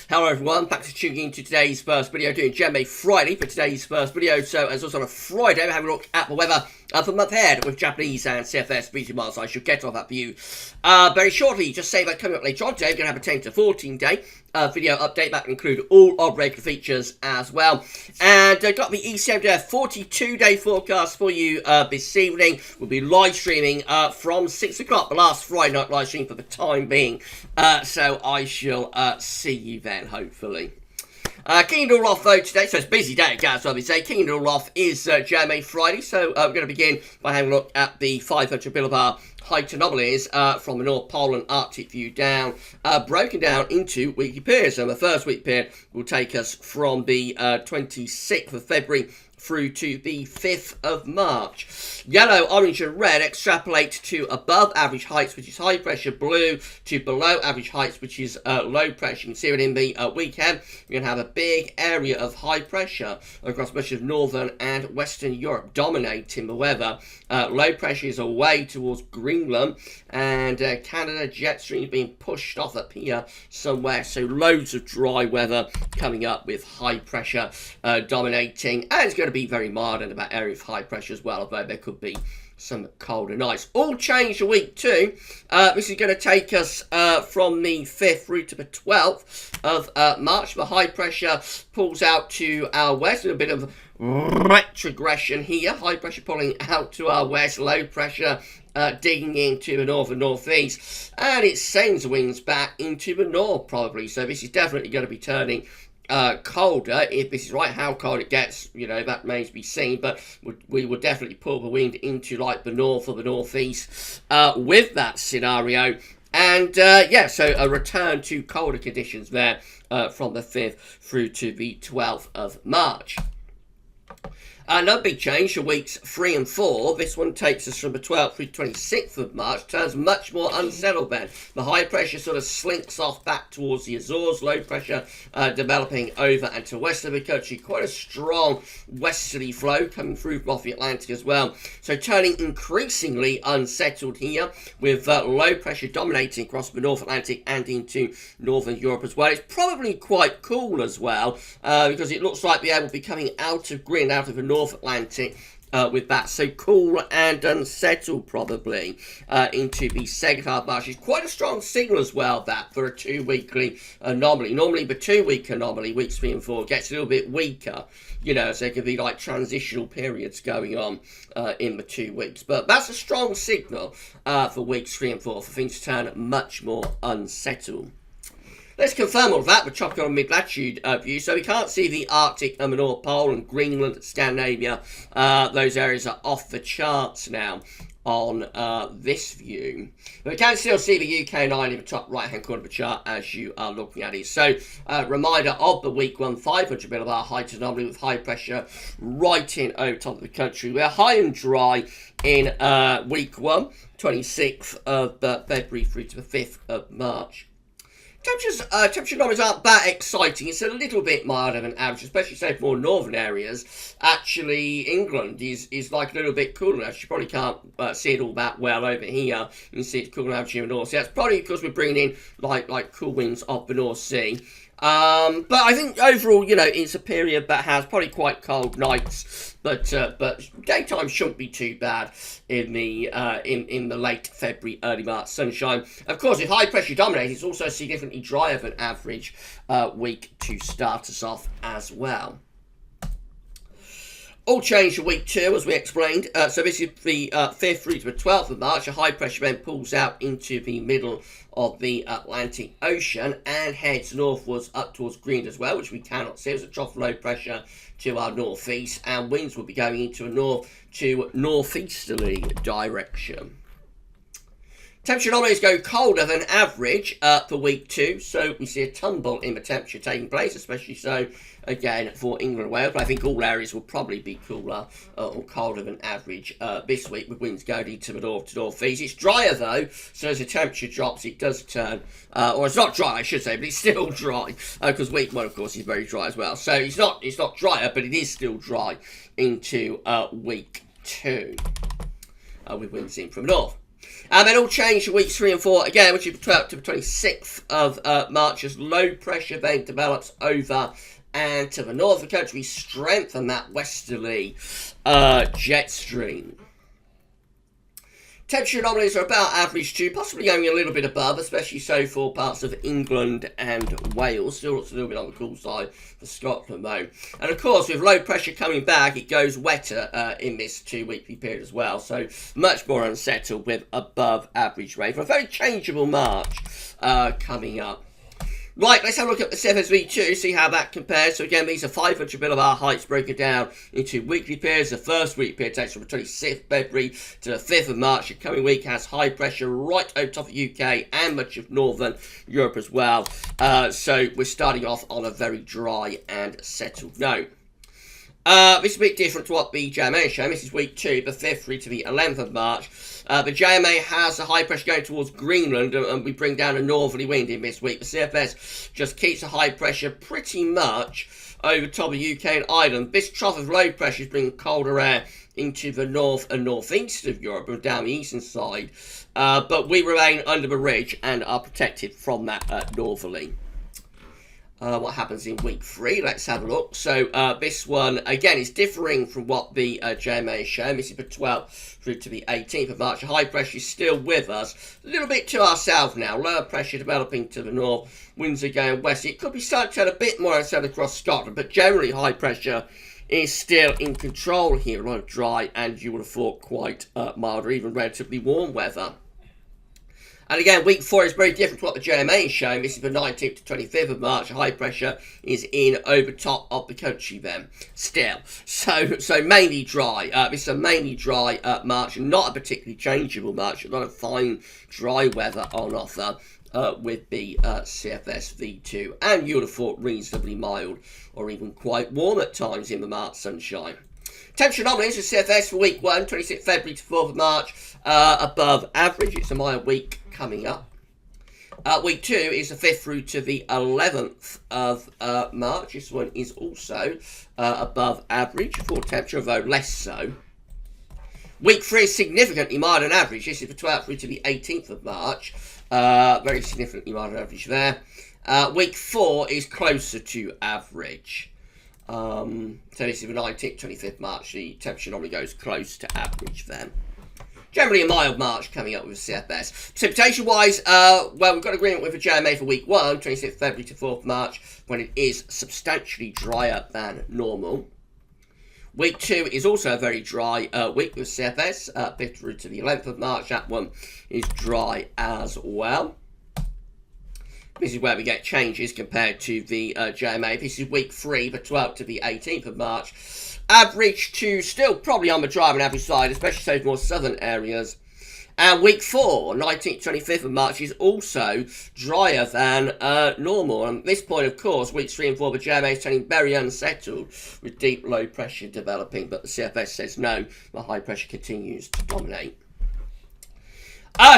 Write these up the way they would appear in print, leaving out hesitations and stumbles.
Hello everyone, thanks for tuning in to today's first video, doing Gemmae Friday for today's first video. So as also on a Friday, we're having a look at the weather for the month ahead with JMA and CFS V2. So I should get off that for you very shortly. Just say that coming up later on today, we're going to have a 10 to 14 day video update that will include all of regular features as well. And got the ECMDF 42-day forecast for you this evening. We'll be live streaming from 6 o'clock, the last Friday night live stream for the time being. So I shall see you then, hopefully. Kicking it all off though today, so it's a busy day at GavsWeatherVids. Kicking it all off is JMA Friday, so we're going to begin by having a look at the 500 millibar height anomalies from the North Pole and Arctic view down, broken down into weekly periods. So the first week period will take us from the 26th of February through to the 5th of March. Yellow, orange and red extrapolate to above average heights, which is high pressure. Blue to below average heights, which is low pressure. You can see it in the weekend. You're going to have a big area of high pressure across much of northern and western Europe, dominating the weather. Low pressure is away towards Greenland, and Canada jet stream being pushed off up here somewhere. So loads of dry weather coming up with high pressure dominating, and it's going to be very mild in that area of high pressure as well, although there could be some colder nights. All change a week too. This is going to take us from the 5th through to the 12th of March. The high pressure pulls out to our west, a bit of retrogression here. High pressure pulling out to our west, low pressure digging into the north and northeast, and it sends winds back into the north probably. So this is definitely going to be turning colder. If this is right, how cold it gets, you know, that remains to be seen, but we will definitely pull the wind into like the north or the northeast with that scenario. And yeah, so a return to colder conditions there from the 5th through to the 12th of March. No big change for weeks 3 and 4. This one takes us from the 12th through the 26th of March. Turns much more unsettled then. The high pressure sort of slinks off back towards the Azores. Low pressure developing over and to the west of the country. Quite a strong westerly flow coming through off the Atlantic as well. So turning increasingly unsettled here with low pressure dominating across the North Atlantic and into northern Europe as well. It's probably quite cool as well because it looks like the air will be coming out of Greenland, out of the North Atlantic with that. So cool and unsettled probably into the second half of March. It's quite a strong signal as well, that for a 2-weekly anomaly. Normally the 2-week anomaly, weeks 3 and 4, gets a little bit weaker, you know, so there can be like transitional periods going on in the 2 weeks. But that's a strong signal for weeks 3 and 4 for things to turn much more unsettled. Let's confirm all of that with tropical and mid-latitude view. So we can't see the Arctic and the North Pole and Greenland, Scandinavia. Those areas are off the charts now on this view. But we can still see the UK and Ireland in the top right-hand corner of the chart as you are looking at it. So reminder of the week 1 500 millibar height anomaly with high pressure right in over top of the country. We're high and dry in week 1, 26th of February through to the 5th of March. Temperature numbers aren't that exciting. It's a little bit milder than average, especially say for more northern areas. Actually, England is like a little bit cooler. You probably can't see it all that well over here. You can see it's cooler average in the North Sea. That's probably because we're bringing in like cool winds off the North Sea. But I think overall, you know, it's a period that has probably quite cold nights, but daytime shouldn't be too bad in the late February, early March sunshine. Of course, if high pressure dominates, it's also significantly drier than average week to start us off as well. All change for week 2, as we explained. So this is the 5th through to the 12th of March. A high pressure then pulls out into the middle of the Atlantic Ocean and heads northwards up towards Greenland as well, which we cannot see. There's a trough low pressure to our northeast, and winds will be going into a north to northeasterly direction. Temperature anomalies go colder than average for week 2, so we see a tumble in the temperature taking place, especially so, again, for England and Wales. But I think all areas will probably be cooler or colder than average this week, with winds going into the north to northeast. It's drier, though, so as the temperature drops, it does turn, or it's not dry, I should say, but it's still dry, because week 1, of course, is very dry as well. So it's not drier, but it is still dry into week 2, with winds in from the north. And then all changed in weeks 3 and 4 again, which is 12th to the 26th of March, as low pressure then develops over and to the north of the country, strengthen that westerly jet stream. Temperature anomalies are about average too, possibly going a little bit above, especially so for parts of England and Wales. Still looks a little bit on the cool side for Scotland though. And of course, with low pressure coming back, it goes wetter in this 2-weekly period as well. So much more unsettled with above average rain for a very changeable March coming up. Right, let's have a look at the CFS V2, see how that compares. So again, these are 500 millibar heights broken down into weekly periods. The first week period takes from the 26th of February to the 5th of March. The coming week has high pressure right over top of the UK and much of Northern Europe as well. So we're starting off on a very dry and settled note. This is a bit different to what the JMA is showing. This is week 2, the 5th through to the 11th of March. The JMA has a high pressure going towards Greenland, and we bring down a northerly wind in this week. The CFS just keeps a high pressure pretty much over top of the UK and Ireland. This trough of low pressure is bringing colder air into the north and northeast of Europe and down the eastern side. But we remain under the ridge and are protected from that northerly. What happens in week 3, let's have a look. So this one again is differing from what the JMA is showing. This is the 12th through to the 18th of March. The high pressure is still with us, a little bit to our south now. Lower pressure developing to the north, winds are going west. It could be starting to turn a bit more unsettled across Scotland, but generally high pressure is still in control here. A lot of dry and, you would have thought, quite mild or even relatively warm weather. And again, week 4 is very different to what the JMA is showing. This is the 19th to 25th of March. High pressure is in over top of the country then, still. So mainly dry. This is a mainly dry March, not a particularly changeable March. A lot of fine, dry weather on offer with the CFS V2. And you would have thought reasonably mild or even quite warm at times in the March sunshine. Temperature anomalies for CFS for week 1, 26th February to 4th of March, above average. It's a mild week coming up. Week 2 is the 5th through to the 11th of March. This one is also above average for temperature, though less so. Week 3 is significantly milder than average. This is the 12th through to the 18th of March. Very significantly milder than average there. Week 4 is closer to average. So this is the 19th, 25th March. The temperature normally goes close to average then. Generally a mild March coming up with CFS. Precipitation-wise, well, we've got agreement with the JMA for week 1, 26th February to 4th March, when it is substantially drier than normal. Week 2 is also a very dry week with CFS, 5th through to the 11th of March. That one is dry as well. This is where we get changes compared to the JMA. This is week 3, the 12th to the 18th of March. Average to still probably on the dry and average side, especially those more southern areas. And week 4, 19th, 25th of March, is also drier than normal. And at this point, of course, weeks 3 and 4, the JMA is turning very unsettled with deep low pressure developing. But the CFS says no, the high pressure continues to dominate.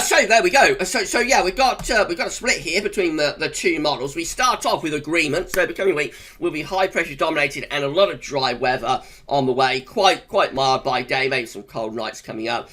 So there we go. So yeah, we've got a split here between the two models. We start off with agreement. So the coming week will be high pressure dominated and a lot of dry weather on the way. Quite mild by day, maybe some cold nights coming up.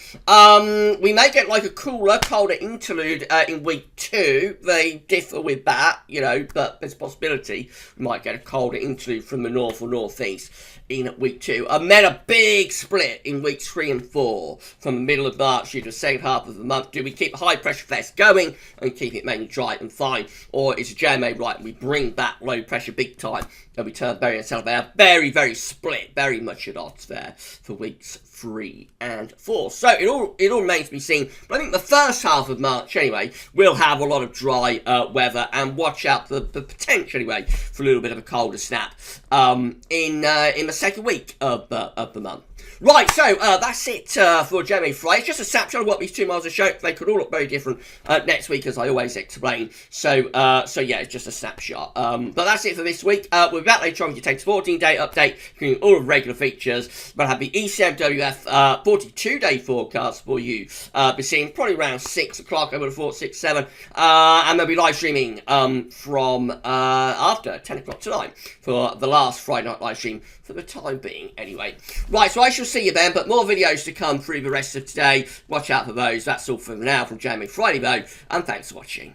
We may get like a colder interlude in week 2. They differ with that, you know, but there's a possibility we might get a colder interlude from the north or northeast in week 2. And then a big split in weeks 3 and 4 from the middle of March to the second half of the month. Do we keep high pressure fest going and keep it mainly dry and fine, or is JMA right and we bring back low pressure big time and we turn very unsettled? They are very split, very much at odds there for weeks 3 and 4. So it all remains to be seen. But I think the first half of March anyway will have a lot of dry weather, and watch out for the potential anyway for a little bit of a colder snap in the second week of the month. Right, so that's it for Gemmae Friday. It's just a snapshot of what these two models are showing. They could all look very different next week, as I always explain. So yeah, it's just a snapshot. But that's it for this week. We'll be back later on to take a 14-day update, including all of the regular features. But I have the ECMWF 42-day forecast for you. Be seeing probably around 6 o'clock. I would have thought 6, 7. And they'll be live streaming from after 10 o'clock tonight for the last Friday night live stream for the time being, anyway. Right, so I shall see you then, but more videos to come through the rest of today. Watch out for those. That's all for now from JMA Friday though, and thanks for watching.